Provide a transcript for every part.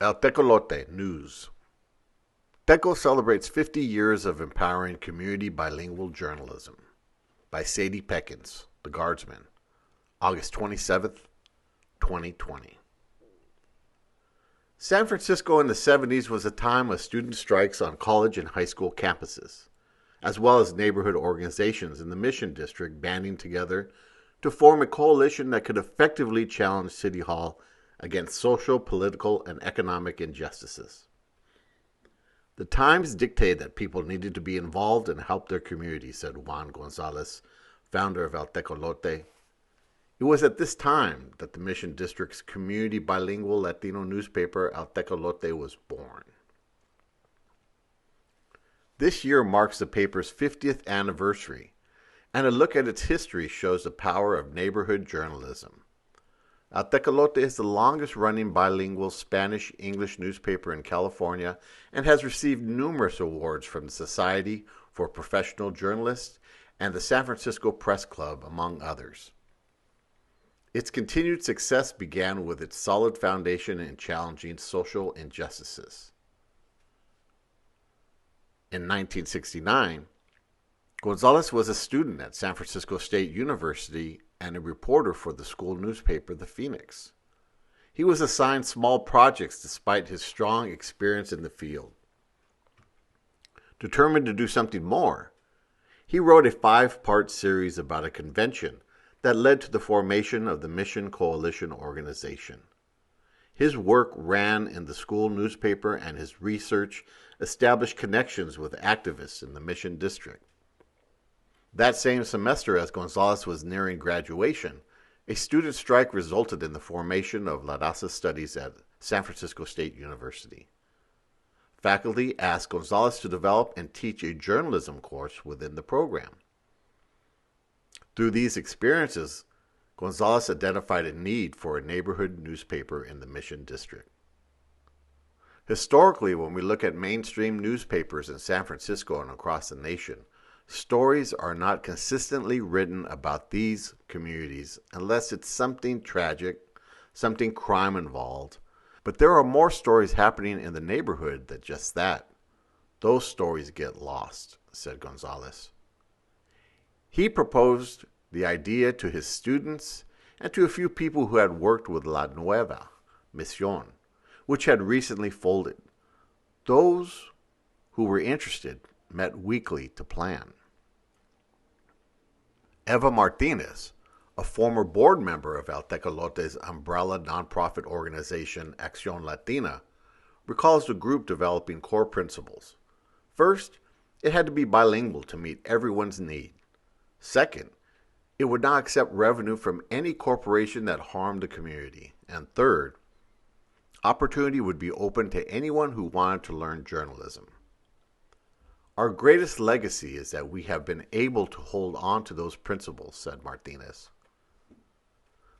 El Tecolote News. Teco celebrates 50 years of empowering community bilingual journalism. By Sadie Pecken, The Guardsman, August 27th, 2020. San Francisco in the 70s was a time of student strikes on college and high school campuses, as well as neighborhood organizations in the Mission District banding together to form a coalition that could effectively challenge City Hall against social, political, and economic injustices. The times dictated that people needed to be involved and help their community, said Juan Gonzalez, founder of El Tecolote. It was at this time that the Mission District's community bilingual Latino newspaper, El Tecolote, was born. This year marks the paper's 50th anniversary, and a look at its history shows the power of neighborhood journalism. El Tecolote is the longest-running bilingual Spanish-English newspaper in California and has received numerous awards from the Society for Professional Journalists and the San Francisco Press Club, among others. Its continued success began with its solid foundation in challenging social injustices. In 1969, Gonzalez was a student at San Francisco State University and a reporter for the school newspaper, The Phoenix. He was assigned small projects despite his strong experience in the field. Determined to do something more, he wrote a 5-part series about a convention that led to the formation of the Mission Coalition organization. His work ran in the school newspaper, and his research established connections with activists in the Mission District. That same semester, as Gonzalez was nearing graduation, a student strike resulted in the formation of La Raza Studies at San Francisco State University. Faculty asked Gonzalez to develop and teach a journalism course within the program. Through these experiences, Gonzalez identified a need for a neighborhood newspaper in the Mission District. Historically, when we look at mainstream newspapers in San Francisco and across the nation, stories are not consistently written about these communities unless it's something tragic, something crime involved. But there are more stories happening in the neighborhood than just that. Those stories get lost, said Gonzalez. He proposed the idea to his students and to a few people who had worked with La Nueva Misión, which had recently folded. Those who were interested met weekly to plan. Eva Martinez, a former board member of El Tecolote's umbrella nonprofit organization Acción Latina, recalls the group developing core principles. First, it had to be bilingual to meet everyone's need. Second, it would not accept revenue from any corporation that harmed the community. And third, opportunity would be open to anyone who wanted to learn journalism. Our greatest legacy is that we have been able to hold on to those principles, said Martinez.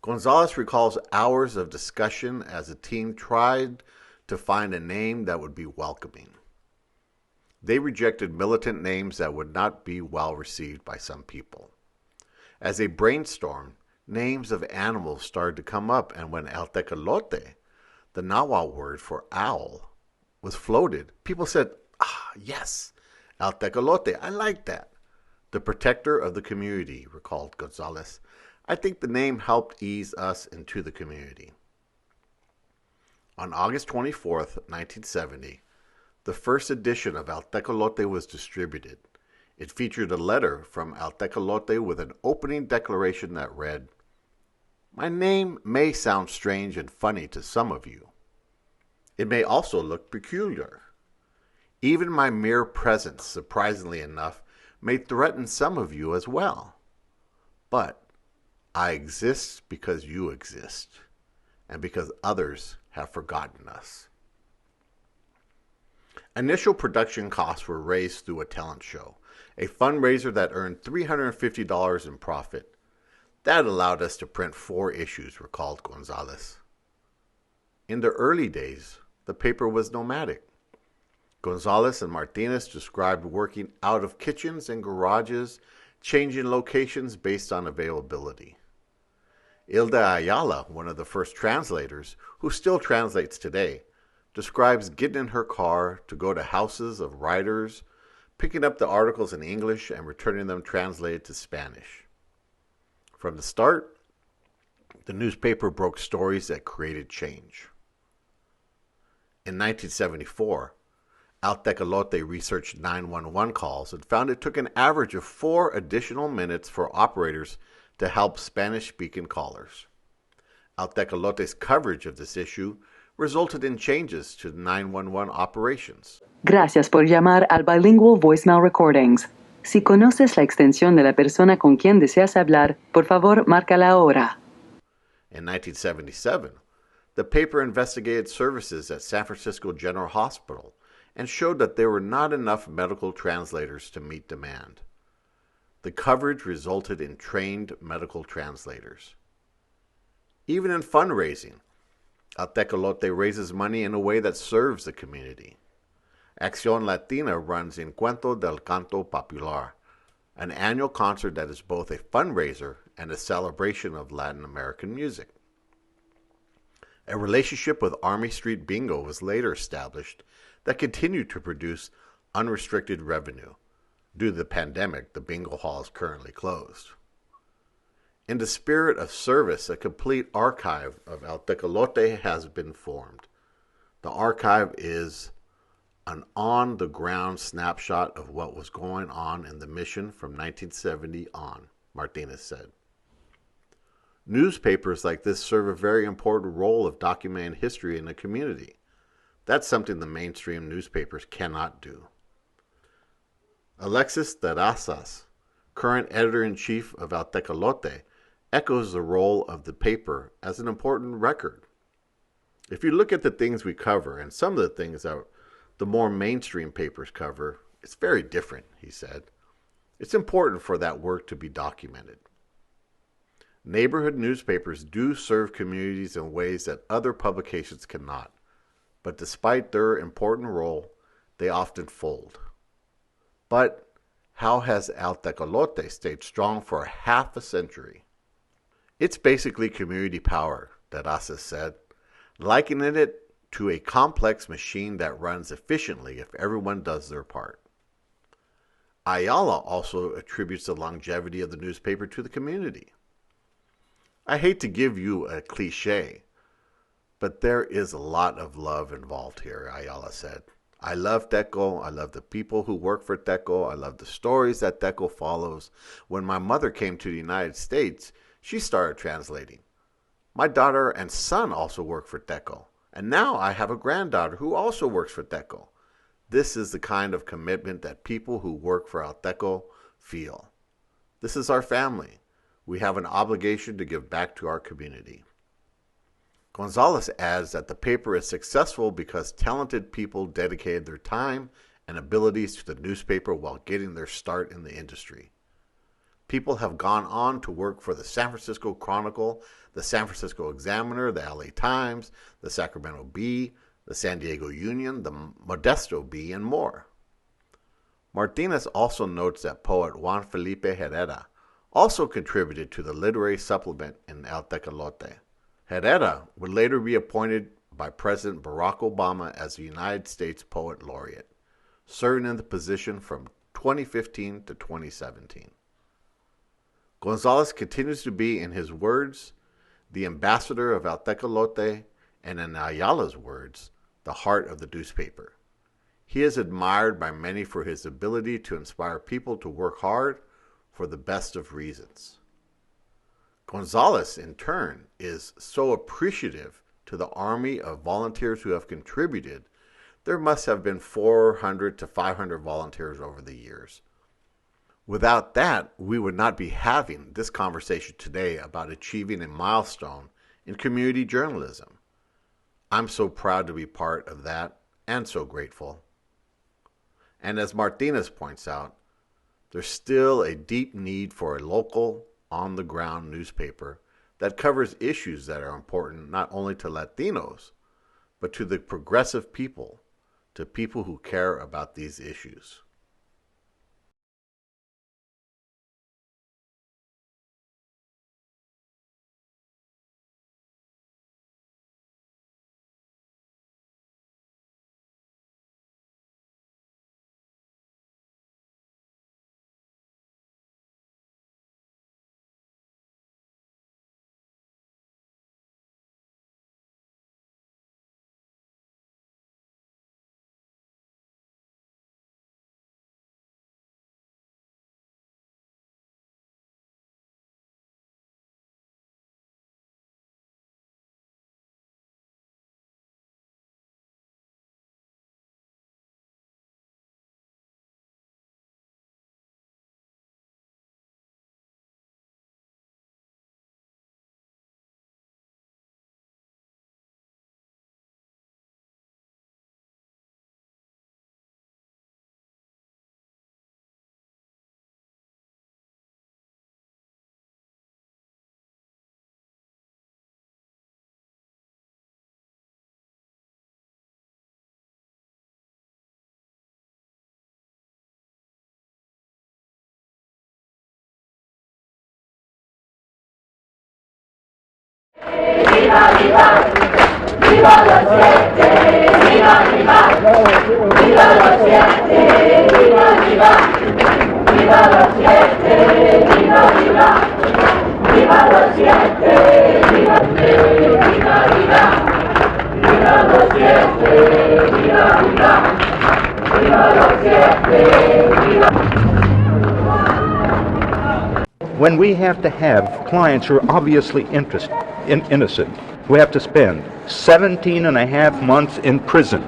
Gonzalez recalls hours of discussion as the team tried to find a name that would be welcoming. They rejected militant names that would not be well received by some people. As they brainstormed, names of animals started to come up, and when El Tecolote, the Nahuatl word for owl, was floated, people said, yes, El Tecolote, I like that. The protector of the community, recalled Gonzalez. I think the name helped ease us into the community. On August 24th, 1970, the first edition of El Tecolote was distributed. It featured a letter from El Tecolote with an opening declaration that read, "My name may sound strange and funny to some of you. It may also look peculiar. Even my mere presence, surprisingly enough, may threaten some of you as well. But I exist because you exist, and because others have forgotten us." Initial production costs were raised through a talent show, a fundraiser that earned $350 in profit. That allowed us to print 4 issues, recalled Gonzalez. In the early days, the paper was nomadic. Gonzalez and Martinez described working out of kitchens and garages, changing locations based on availability. Hilda Ayala, one of the first translators, who still translates today, describes getting in her car to go to houses of writers, picking up the articles in English and returning them translated to Spanish. From the start, the newspaper broke stories that created change. In 1974, El TECOLOTE researched 911 calls and found it took an average of 4 additional minutes for operators to help Spanish-speaking callers. El TECOLOTE's coverage of this issue resulted in changes to 911 operations. Gracias por llamar al Bilingual Voicemail Recordings. Si conoces la extensión de la persona con quien deseas hablar, por favor, márcala ahora. In 1977, the paper investigated services at San Francisco General Hospital and showed that there were not enough medical translators to meet demand. The coverage resulted in trained medical translators. Even in fundraising, El TECOLOTE raises money in a way that serves the community. Acción Latina runs Encuentro del Canto Popular, an annual concert that is both a fundraiser and a celebration of Latin American music. A relationship with Army Street Bingo was later established that continued to produce unrestricted revenue. Due to the pandemic, the bingo hall is currently closed. In the spirit of service, a complete archive of El TECOLOTE has been formed. The archive is an on-the-ground snapshot of what was going on in the mission from 1970 on, Martinez said. Newspapers like this serve a very important role of documenting history in the community. That's something the mainstream newspapers cannot do. Alexis Terrazas, current editor-in-chief of El TECOLOTE, echoes the role of the paper as an important record. If you look at the things we cover and some of the things that the more mainstream papers cover, it's very different, he said. It's important for that work to be documented. Neighborhood newspapers do serve communities in ways that other publications cannot, but despite their important role, they often fold. But how has El TECOLOTE stayed strong for half a century? It's basically community power, Terrazas said, likening it to a complex machine that runs efficiently if everyone does their part. Ayala also attributes the longevity of the newspaper to the community. I hate to give you a cliche, but there is a lot of love involved here, Ayala said. I love TECO. I love the people who work for TECO. I love the stories that TECO follows. When my mother came to the United States, she started translating. My daughter and son also work for TECO. And now I have a granddaughter who also works for TECO. This is the kind of commitment that people who work for El TECO feel. This is our family. We have an obligation to give back to our community. Gonzalez adds that the paper is successful because talented people dedicated their time and abilities to the newspaper while getting their start in the industry. People have gone on to work for the San Francisco Chronicle, the San Francisco Examiner, the LA Times, the Sacramento Bee, the San Diego Union, the Modesto Bee, and more. Martinez also notes that poet Juan Felipe Herrera also contributed to the literary supplement in El TECOLOTE. Herrera would later be appointed by President Barack Obama as the United States Poet Laureate, serving in the position from 2015 to 2017. Gonzalez continues to be, in his words, the ambassador of El TECOLOTE, and in Ayala's words, the heart of the newspaper. He is admired by many for his ability to inspire people to work hard for the best of reasons. Gonzalez, in turn, is so appreciative to the army of volunteers who have contributed. There must have been 400 to 500 volunteers over the years. Without that, we would not be having this conversation today about achieving a milestone in community journalism. I'm so proud to be part of that and so grateful. And as Martinez points out, there's still a deep need for a local, on-the-ground newspaper that covers issues that are important not only to Latinos, but to the progressive people, to people who care about these issues. When we have to have clients who are obviously innocent, who have to spend 17 and a half months in prison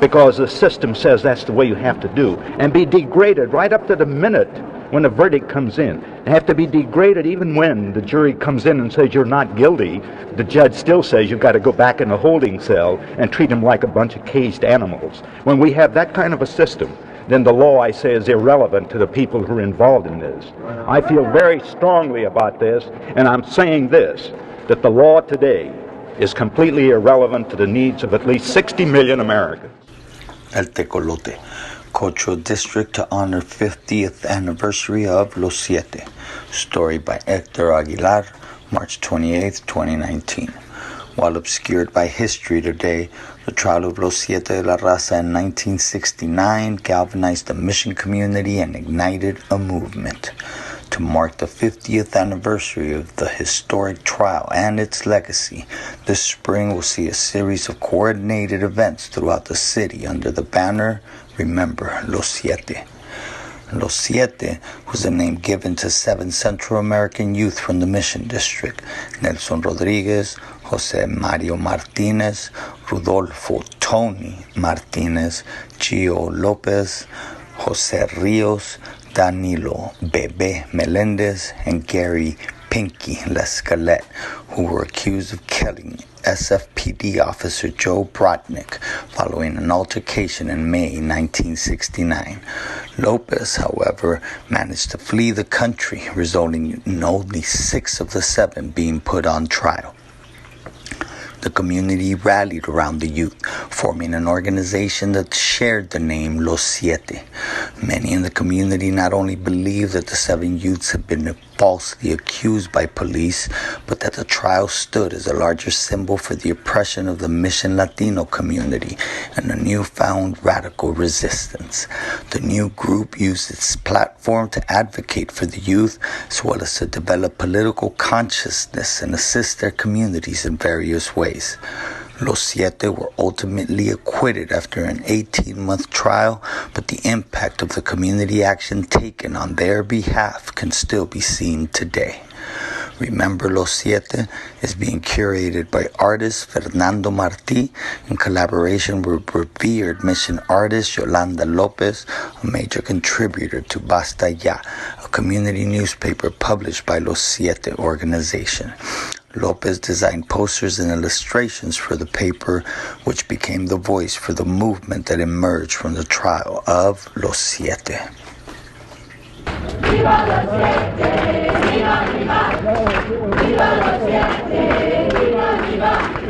because the system says that's the way you have to do, and be degraded right up to the minute when a verdict comes in. They have to be degraded even when the jury comes in and says you're not guilty. The judge still says you've got to go back in a holding cell and treat them like a bunch of caged animals. When we have that kind of a system, then the law, I say, is irrelevant to the people who are involved in this. I feel very strongly about this, and I'm saying this, that the law today is completely irrelevant to the needs of at least 60 million Americans. El Tecolote, Cultural District to honor 50th anniversary of Los Siete. Story by Hector Aguilar, March 28, 2019. While obscured by history today, the trial of Los Siete de la Raza in 1969 galvanized the mission community and ignited a movement. To mark the 50th anniversary of the historic trial and its legacy, this spring will see a series of coordinated events throughout the city under the banner, Remember Los Siete. Los Siete was the name given to 7 Central American youth from the Mission District: Nelson Rodriguez, Jose Mario Martinez, Rodolfo Tony Martinez, Gio Lopez, Jose Rios, Danilo Bebe Melendez, and Gary Pinky Lescalette, who were accused of killing SFPD officer Joe Brotnick following an altercation in May 1969. Lopez, however, managed to flee the country, resulting in only 6 of the 7 being put on trial. The community rallied around the youth, forming an organization that shared the name Los Siete. Many in the community not only believed that the 7 youths had been falsely accused by police, but that the trial stood as a larger symbol for the oppression of the Mission Latino community and a newfound radical resistance. The new group used its platform to advocate for the youth, as well as to develop political consciousness and assist their communities in various ways. Los Siete were ultimately acquitted after an 18-month trial, but the impact of the community action taken on their behalf can still be seen today. Remember Los Siete is being curated by artist Fernando Martí in collaboration with revered mission artist Yolanda Lopez, a major contributor to Basta Ya, a community newspaper published by Los Siete organization. Lopez designed posters and illustrations for the paper, which became the voice for the movement that emerged from the trial of Los Siete. Viva los siete, viva, viva, viva los siete, viva, viva.